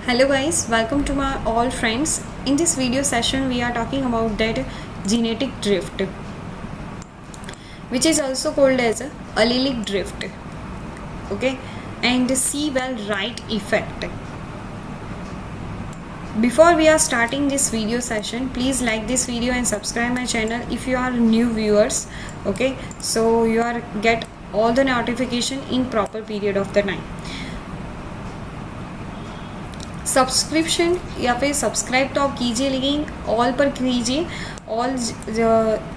Hello guys, welcome to my all friends. In this video session we are talking about that genetic drift, which is also called as allelic drift, okay, and Sewall-Wright effect. Before we are starting this video session, please like this video and subscribe my channel if you are new viewers, okay, so you are get all the notification in proper period of the time. Subscription या फिर subscribe तो आप कीजिए, लेकिन all पर कीजिए। All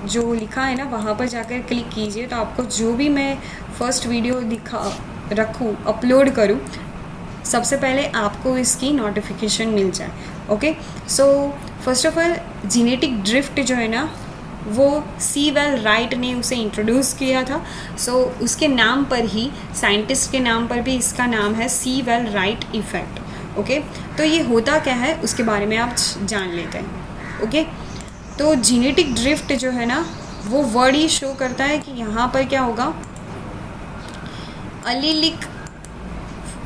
जो लिखा है ना वहाँ पर जाकर क्लिक कीजिए, तो आपको जो भी मैं फर्स्ट वीडियो रखूँ अपलोड करूँ, सबसे पहले आपको इसकी नोटिफिकेशन मिल जाए। Okay, so first of all genetic drift जो है ना वो सीवेल-राइट ने उसे इंट्रोड्यूस किया था। सो उसके नाम पर ही, साइंटिस्ट के नाम पर भी इसका नाम है सीवेल-राइट इफ़ेक्ट। ओके, तो ये होता क्या है उसके बारे में आप जान लेते हैं। ओके, तो जेनेटिक ड्रिफ्ट जो है ना वो वर्ड ही शो करता है कि यहाँ पर क्या होगा, अलीलिक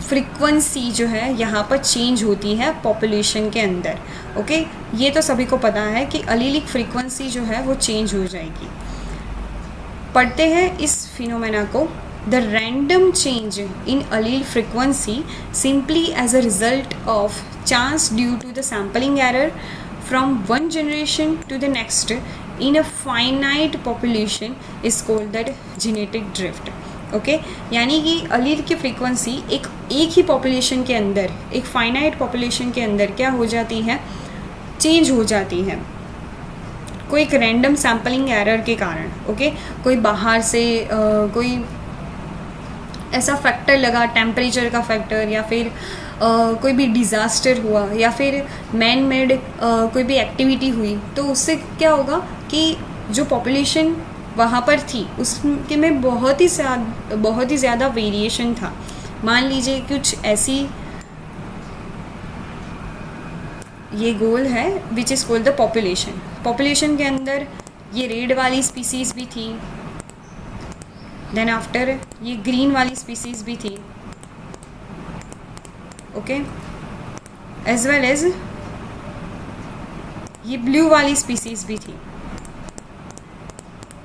फ्रीक्वेंसी जो है यहाँ पर चेंज होती है पॉपुलेशन के अंदर। ओके, ये तो सभी को पता है कि अलीलिक फ्रीक्वेंसी जो है वो चेंज हो जाएगी। पढ़ते हैं इस फिनोमेना को। The random change in allele frequency simply as a result of chance due to the sampling error from one generation to the next in a finite population is called that genetic drift. Okay, यानी कि अलील की frequency एक ही population के अंदर, एक finite population के अंदर क्या हो जाती है, चेंज हो जाती है कोई एक रैंडम सैम्पलिंग एरर के कारण। ओके, कोई बाहर से कोई ऐसा फैक्टर लगा, टेम्परेचर का फैक्टर, या फिर कोई भी डिज़ास्टर हुआ, या फिर मैन मेड कोई भी एक्टिविटी हुई, तो उससे क्या होगा कि जो पॉपुलेशन वहाँ पर थी उसके में बहुत ही ज़्यादा वेरिएशन था। मान लीजिए कुछ ऐसी, ये गोल है which is called the population के अंदर ये रेड वाली स्पीसीज़ भी थी, देन आफ्टर ये ग्रीन वाली स्पीसीज़ भी थी, ओके, एज वेल एज ये ब्लू वाली स्पीसीज़ भी थी।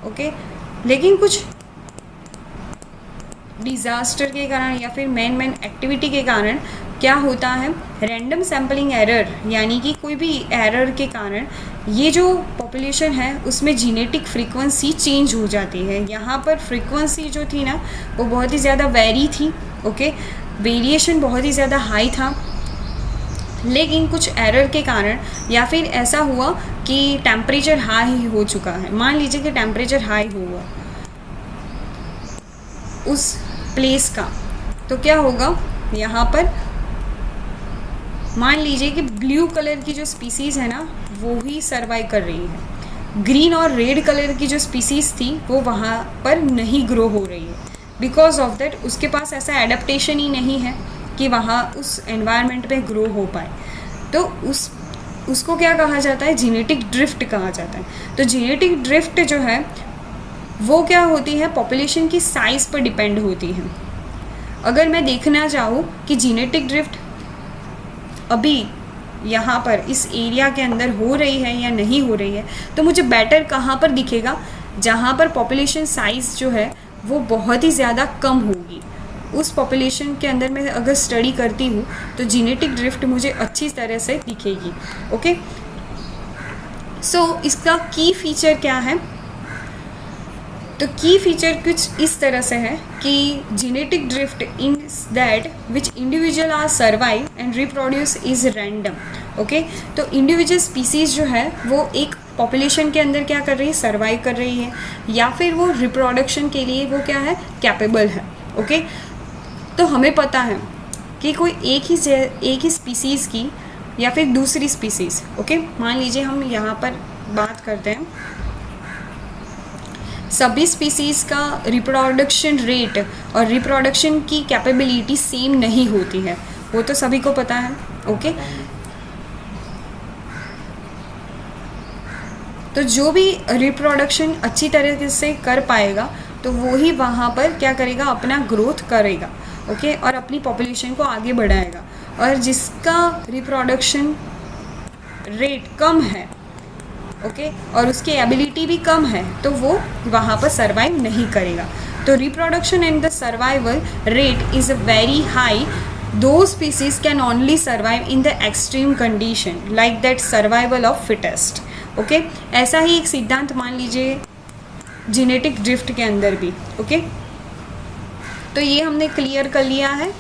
ओके, लेकिन कुछ डिज़ास्टर के कारण या फिर मैन एक्टिविटी के कारण क्या होता है, रैंडम सैम्पलिंग एरर, यानी कि कोई भी एरर के कारण ये जो पॉपुलेशन है उसमें जेनेटिक फ्रीक्वेंसी चेंज हो जाती है। यहाँ पर फ्रीक्वेंसी जो थी ना वो बहुत ही ज़्यादा वेरी थी। ओके, वेरिएशन बहुत ही ज़्यादा हाई था, लेकिन कुछ एरर के कारण या फिर ऐसा हुआ कि टेम्परेचर हाई हो चुका है। मान लीजिए कि टेम्परेचर हाई हुआ उस प्लेस का, तो क्या होगा, यहाँ पर मान लीजिए कि ब्लू कलर की जो स्पीसीज़ है ना वो ही सर्वाइव कर रही है, ग्रीन और रेड कलर की जो स्पीसीज़ थी वो वहाँ पर नहीं ग्रो हो रही है। बिकॉज ऑफ दैट उसके पास ऐसा एडेप्टेशन ही नहीं है कि वहाँ उस एनवायरनमेंट पे ग्रो हो पाए, तो उसको क्या कहा जाता है, जेनेटिक ड्रिफ्ट कहा जाता है। तो जेनेटिक ड्रिफ्ट जो है वो क्या होती है, पॉपुलेशन की साइज़ पर डिपेंड होती है। अगर मैं देखना चाहूँ कि जेनेटिक ड्रिफ्ट अभी यहाँ पर इस एरिया के अंदर हो रही है या नहीं हो रही है, तो मुझे बेटर कहाँ पर दिखेगा, जहाँ पर पॉपुलेशन साइज़ जो है वो बहुत ही ज़्यादा कम होगी। उस पॉपुलेशन के अंदर मैं अगर स्टडी करती हूँ तो जेनेटिक ड्रिफ्ट मुझे अच्छी तरह से दिखेगी। ओके, सो इसका की फीचर क्या है, तो की फीचर कुछ इस तरह से है कि genetic drift in that which individual are survive and reproduce is random. Okay, तो इंडिविजुअल स्पीसीज़ जो है वो एक पॉपुलेशन के अंदर क्या कर रही है, सर्वाइव कर रही है, या फिर वो रिप्रोडक्शन के लिए वो क्या है, कैपेबल है। ओके, तो हमें पता है कि कोई एक ही स्पीसीज़ की या फिर दूसरी स्पीसीज़, ओके, मान लीजिए हम यहाँ पर बात करते हैं, सभी स्पीसीज़ का रिप्रोडक्शन रेट और रिप्रोडक्शन की कैपेबिलिटी सेम नहीं होती है, वो तो सभी को पता है। ओके, तो जो भी रिप्रोडक्शन अच्छी तरह से कर पाएगा तो वो ही वहाँ पर क्या करेगा, अपना ग्रोथ करेगा। ओके, और अपनी पॉपुलेशन को आगे बढ़ाएगा। और जिसका रिप्रोडक्शन रेट कम है, ओके, और उसकी एबिलिटी भी कम है, तो वो वहाँ पर सर्वाइव नहीं करेगा. तो reproduction and the survival rate is very high. Those species can only survive in the extreme condition like that survival of fittest. Okay, ऐसा ही एक सिद्धांत मान लीजिए जेनेटिक ड्रिफ्ट के अंदर भी. ओके, तो ये हमने क्लियर कर लिया है,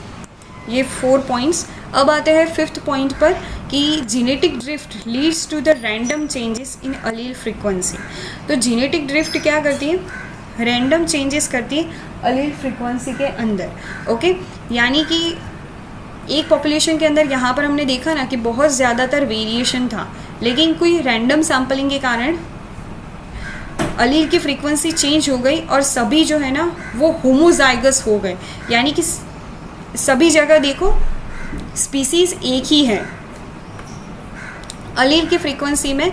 ये 4 पॉइंट्स. अब आते हैं 5th पॉइंट पर कि genetic drift leads to the random changes in allele frequency. तो जेनेटिक ड्रिफ्ट क्या करती है? रैंडम चेंजेस करती है अलील फ्रीक्वेंसी के अंदर. ओके, यानी कि एक पॉपुलेशन के अंदर यहाँ पर हमने देखा ना कि बहुत ज़्यादातर वेरिएशन था, लेकिन कोई रैंडम सैम्पलिंग के कारण अलील की फ्रीक्वेंसी चेंज हो गई और सभी जो है ना वो होमोजाइगस हो गए. यानी कि सभी जगह देखो स्पीसीज एक ही है, अलील की फ्रीक्वेंसी में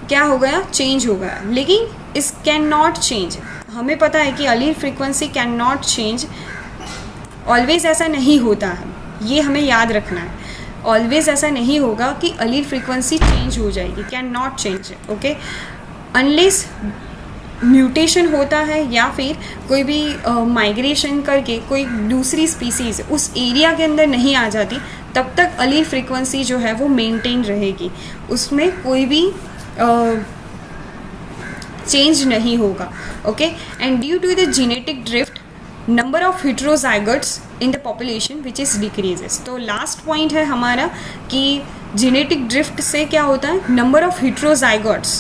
क्या हो गया? चेंज हो गया. लेकिन इस कैन नॉट चेंज. हमें पता है कि allele frequency can not change. Always ऐसा नहीं होता है, ये हमें याद रखना है. ऑलवेज ऐसा नहीं होगा कि अलील फ्रीक्वेंसी चेंज हो जाएगी, can not change. Okay, unless mutation होता है या फिर कोई भी माइग्रेशन करके कोई दूसरी स्पीसीज़ उस एरिया के अंदर नहीं आ जाती, तब तक अलील फ्रीक्वेंसी जो है वो मेंटेन रहेगी, उसमें कोई भी चेंज नहीं होगा. Okay, and due to the genetic drift number of heterozygotes in the population which is decreases. तो लास्ट पॉइंट है हमारा कि जेनेटिक ड्रिफ्ट से क्या होता है? नंबर ऑफ heterozygotes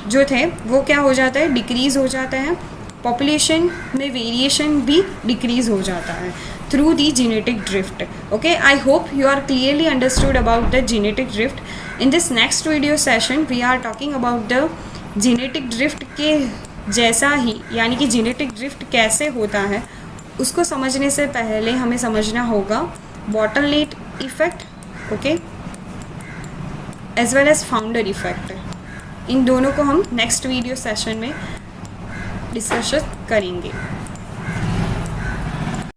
जो थे वो क्या हो जाता है? डिक्रीज़ हो जाता है. पॉपुलेशन में वेरिएशन भी डिक्रीज़ हो जाता है through the genetic drift. Okay, I hope you are clearly understood about the genetic drift. In this next video session we are talking about the genetic drift के जैसा ही, यानी कि जेनेटिक ड्रिफ्ट कैसे होता है उसको समझने से पहले हमें समझना होगा bottleneck effect, okay, as well as founder effect. इन दोनों को हम नेक्स्ट वीडियो सेशन में डिस्कस करेंगे.